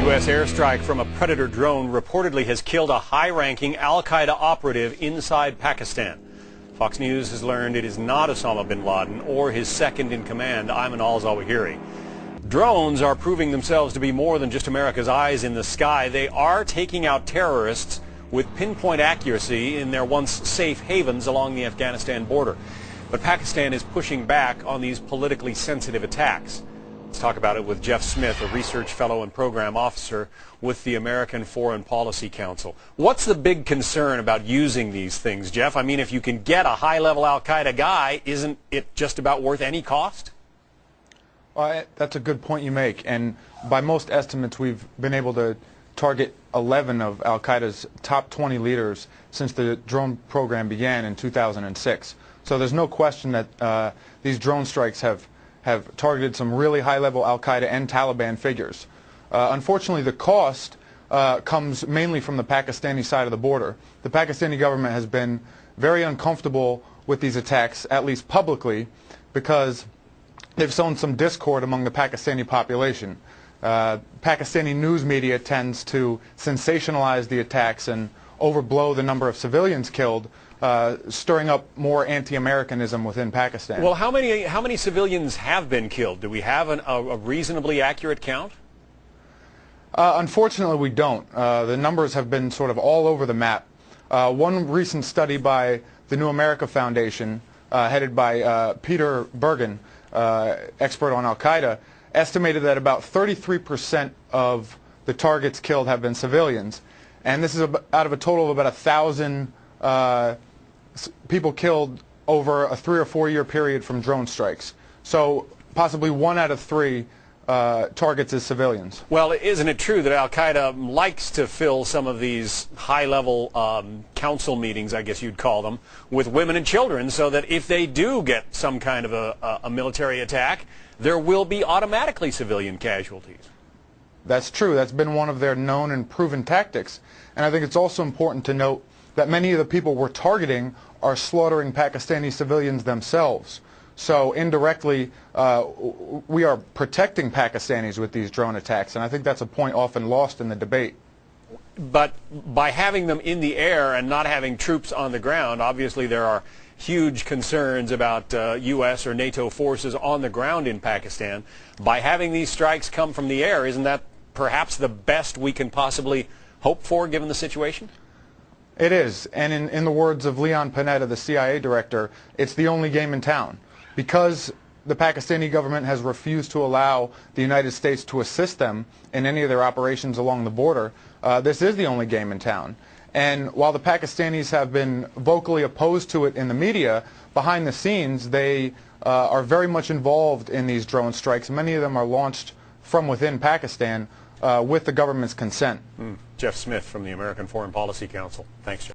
U.S. airstrike from a Predator drone reportedly has killed a high-ranking al-Qaeda operative inside Pakistan. Fox News has learned it is not Osama bin Laden or his second-in-command, Ayman al-Zawahiri. Drones are proving themselves to be more than just America's eyes in the sky. They are taking out terrorists with pinpoint accuracy in their once safe havens along the Afghanistan border. But Pakistan is pushing back on these politically sensitive attacks. Let's talk about it with Jeff Smith, a research fellow and program officer with the American Foreign Policy Council. What's the big concern about using these things, Jeff? I mean, if you can get a high-level al-Qaeda guy, isn't it just about worth any cost? Well, that's a good point you make. And by most estimates, we've been able to target 11 of al-Qaeda's top 20 leaders since the drone program began in 2006. So there's no question that these drone strikes have targeted some really high-level al-Qaeda and Taliban figures. Unfortunately, the cost comes mainly from the Pakistani side of the border. The Pakistani government has been very uncomfortable with these attacks, at least publicly, because they've sown some discord among the Pakistani population. Pakistani news media tends to sensationalize the attacks and overblow the number of civilians killed, stirring up more anti-Americanism within Pakistan. Well, how many civilians have been killed? Do we have a reasonably accurate count? Unfortunately, we don't. The numbers have been sort of all over the map. One recent study by the New America Foundation, headed by Peter Bergen, expert on al-Qaeda, estimated that about 33% of the targets killed have been civilians. And this is out of a total of about 1,000 people killed over a 3 or 4 year period from drone strikes. So possibly 1 out of 3 targets is civilians. Well, isn't it true that al-Qaeda likes to fill some of these high-level council meetings, I guess you'd call them, with women and children, so that if they do get some kind of a military attack, there will be automatically civilian casualties? That's true. That's been one of their known and proven tactics. And I think it's also important to note that many of the people we're targeting are slaughtering Pakistani civilians themselves. So indirectly, we are protecting Pakistanis with these drone attacks, and I think that's a point often lost in the debate. But by having them in the air and not having troops on the ground, obviously there are huge concerns about U.S. or NATO forces on the ground in Pakistan. By having these strikes come from the air, isn't that perhaps the best we can possibly hope for given the situation? It is, and in the words of Leon Panetta, the CIA director, it's the only game in town. Because the Pakistani government has refused to allow the United States to assist them in any of their operations along the border, this is the only game in town. And while the Pakistanis have been vocally opposed to it in the media, behind the scenes they are very much involved in these drone strikes. Many of them are launched from within Pakistan with the government's consent. Jeff Smith from the American Foreign Policy Council. Thanks, Jeff.